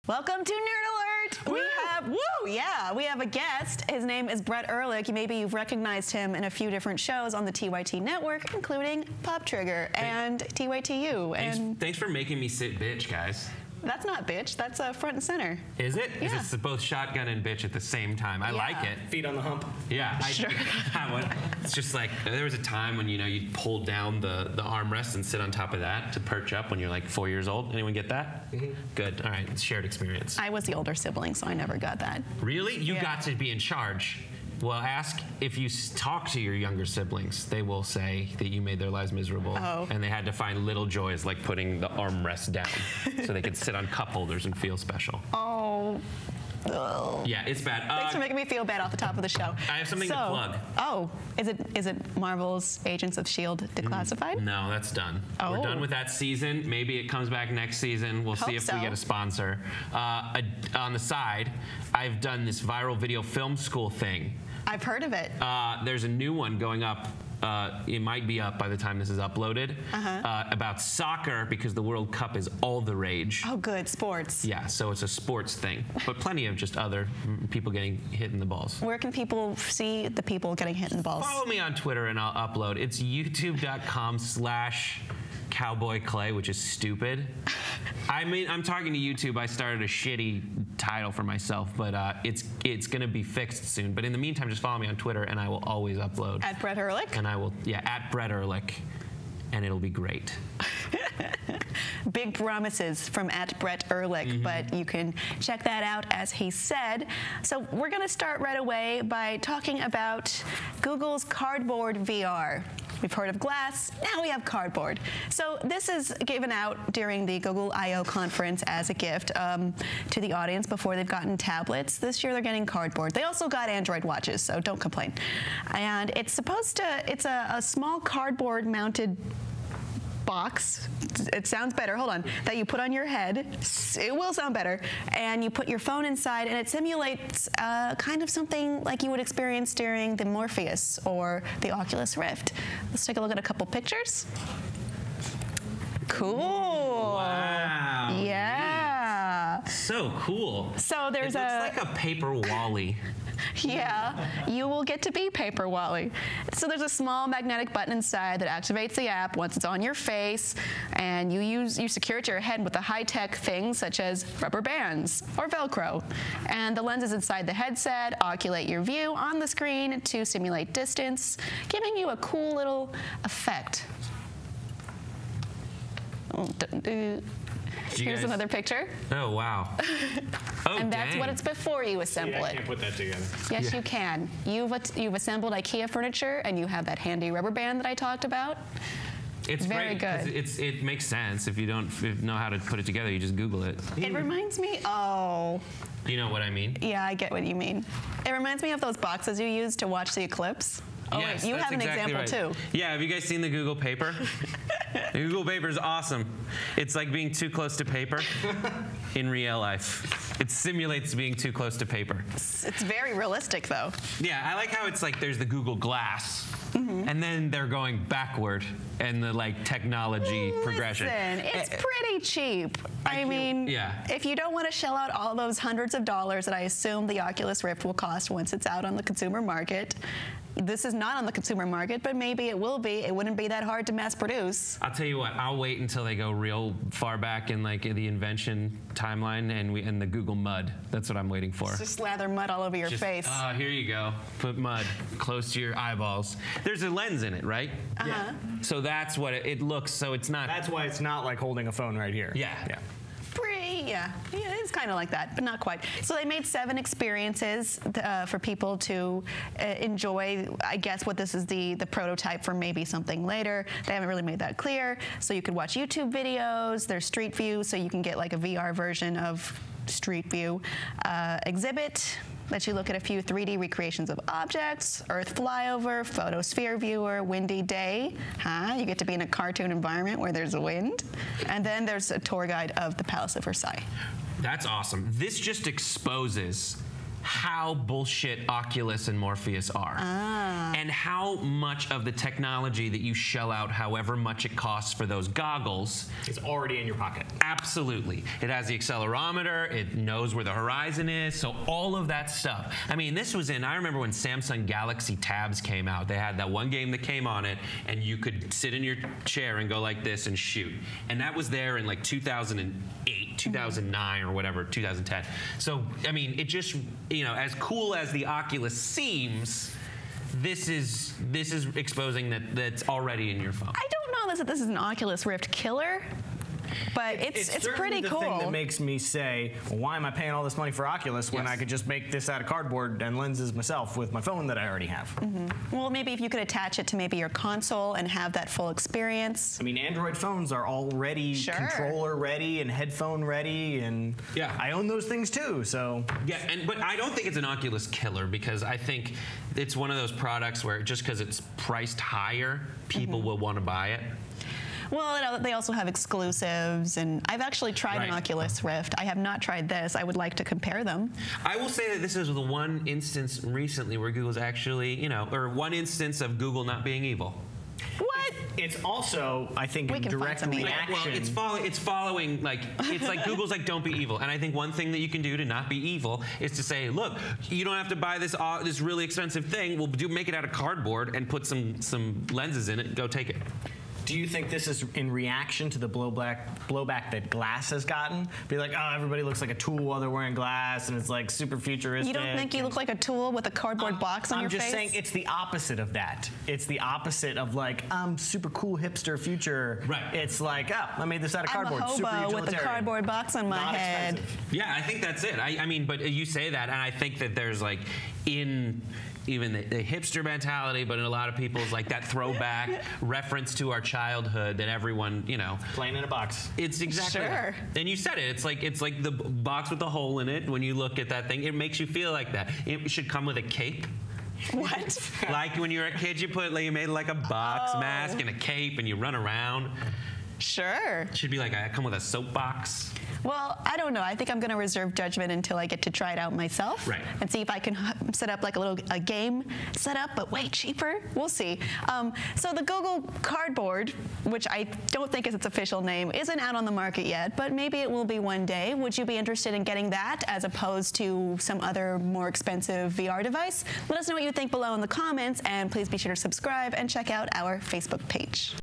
Welcome to Nerd Alert! We have a guest. His name is Brett Erlich. Maybe you've recognized him in a few different shows on the TYT Network, including Pop Trigger and TYTU. Thanks for making me sit bitch, guys. That's not bitch. That's front and center. Is it? Yeah. Is it both shotgun and bitch at the same time? I like it. Feet on the hump. Yeah. Sure. It's just like, there was a time when, you pull down the armrest and sit on top of that to perch up when you're like 4 years old. Anyone get that? Mm-hmm. Good. All right. It's shared experience. I was the older sibling, so I never got that. Really? You got to be in charge. Well, ask if you talk to your younger siblings. They will say that you made their lives miserable. Oh. And they had to find little joys like putting the armrest down so they could sit on cup holders and feel special. Oh. Ugh. Yeah, it's bad. Thanks for making me feel bad off the top of the show. I have something to plug. Oh, is it Marvel's Agents of S.H.I.E.L.D. Declassified? No, that's done. Oh. We're done with that season. Maybe it comes back next season. We'll see if we get a sponsor. On the side, I've done this viral video film school thing. I've heard of it. There's a new one going up. It might be up by the time this is uploaded. About soccer, because the World Cup is all the rage. Oh, good. Sports. Yeah, so it's a sports thing, but plenty of just other people getting hit in the balls. Where can people see the people getting hit in the balls? Follow me on Twitter and I'll upload. It's youtube.com/Cowboy Clay, which is stupid. I mean, I'm talking to YouTube. I started a shitty title for myself, but it's going to be fixed soon. But in the meantime, just follow me on Twitter, and I will always upload. At Brett Erlich? And I will, at Brett Erlich, and it'll be great. Big promises from at Brett Erlich, but you can check that out as he said. So we're going to start right away by talking about Google's Cardboard VR. We've heard of glass, now we have cardboard. So this is given out during the Google I/O conference as a gift to the audience before they've gotten tablets. This year they're getting cardboard. They also got Android watches, so don't complain. And it's supposed to, it's a small cardboard mounted box. It sounds better. Hold on. That you put on your head. It will sound better. And you put your phone inside, and it simulates kind of something like you would experience during the Morpheus or the Oculus Rift. Let's take a look at a couple pictures. Cool. Wow. Yeah. So cool. So there's it looks like a paper Wally. Yeah, you will get to be Paper Wally. So there's a small magnetic button inside that activates the app once it's on your face, and you secure it to your head with a high-tech things such as rubber bands or Velcro. And the lenses inside the headset oculate your view on the screen to simulate distance, giving you a cool little effect. Here's another picture. Oh, wow. Oh, and that's what it's before you assemble I can't put that together. Yes, you can. You've assembled IKEA furniture, and you have that handy rubber band that I talked about. It's very great, good. It makes sense. If you don't know how to put it together, you just Google it. It reminds me, oh. You know what I mean? Yeah, I get what you mean. It reminds me of those boxes you use to watch the eclipse. Oh, yes, wait, you have an exactly example, too. Yeah, have you guys seen the Google paper? The Google paper is awesome. It's like being too close to paper in real life. It simulates being too close to paper. It's very realistic, though. Yeah, I like how it's like there's the Google Glass, and then they're going backward in the technology progression. Listen, it's pretty cheap. I mean, if you don't want to shell out all those hundreds of dollars that I assume the Oculus Rift will cost once it's out on the consumer market, this is not on the consumer market, but maybe it will be. It wouldn't be that hard to mass produce. I'll tell you what, I'll wait until they go real far back in the invention timeline and the Google mud. That's what I'm waiting for. Just slather mud all over your face. Oh, here you go. Put mud close to your eyeballs. There's a lens in it, right? Yeah. So that's what it looks, so it's not. That's why it's not like holding a phone right here. Yeah. Yeah, it's kind of like that, but not quite. So they made 7 experiences for people to enjoy. I guess what this is the prototype for maybe something later. They haven't really made that clear. So you could watch YouTube videos. There's Street View, so you can get like a VR version of Street View. Exhibit lets you look at a few 3D recreations of objects, Earth flyover, photosphere viewer, windy day. You get to be in a cartoon environment where there's wind. And then there's a tour guide of the Palace of Versailles. That's awesome. This just exposes how bullshit Oculus and Morpheus are. And how much of the technology that you shell out, however much it costs for those goggles, It's already in your pocket. absolutely. It has the accelerometer, it knows where the horizon is, so all of that stuff. I mean, this was I remember when Samsung Galaxy Tabs came out, they had that one game that came on it, and you could sit in your chair and go like this and shoot. And that was there in like 2008, 2009 or whatever, 2010. So, I mean, it just, as cool as the Oculus seems, this is exposing that's already in your phone. I don't know that this is an Oculus Rift killer, but it's pretty cool. It's the thing that makes me say, well, why am I paying all this money for Oculus when I could just make this out of cardboard and lenses myself with my phone that I already have? Well, maybe if you could attach it to maybe your console and have that full experience. I mean, Android phones are already controller ready and headphone ready, and I own those things too. So but I don't think it's an Oculus killer, because I think it's one of those products where just because it's priced higher, people will want to buy it. Well, they also have exclusives, and I've actually tried an Oculus Rift. I have not tried this. I would like to compare them. I will say that this is the one instance recently where Google's actually, or one instance of Google not being evil. What? It's also, I think, a direct reaction. Well, it's following, it's like Google's like, don't be evil. And I think one thing that you can do to not be evil is to say, look, you don't have to buy this really expensive thing. We'll make it out of cardboard and put some lenses in it. Go take it. Do you think this is in reaction to the blowback that glass has gotten? Be like, oh, everybody looks like a tool while they're wearing glass, and it's like super futuristic. You don't think you look like a tool with a cardboard box on your face? I'm just saying it's the opposite of that. It's the opposite of like, super cool hipster future. Right. It's like, oh, I made this out of cardboard. I'm a hobo with a cardboard box on my head. Expensive. Yeah, I think that's it. I mean, but you say that, and I think that there's like even the hipster mentality, but in a lot of people's like that throwback reference to our childhood that everyone, Playing in a box. It's exactly that. And you said it. It's like the box with the hole in it. When you look at that thing, it makes you feel like that. It should come with a cape. What? Like when you were a kid, you made like a box mask and a cape, and you run around. Sure. It should be like come with a soapbox. Well, I don't know. I think I'm going to reserve judgment until I get to try it out myself. Right. And see if I can set up like a game setup, but way cheaper. We'll see. So the Google Cardboard, which I don't think is its official name, isn't out on the market yet, but maybe it will be one day. Would you be interested in getting that as opposed to some other more expensive VR device? Let us know what you think below in the comments, and please be sure to subscribe and check out our Facebook page.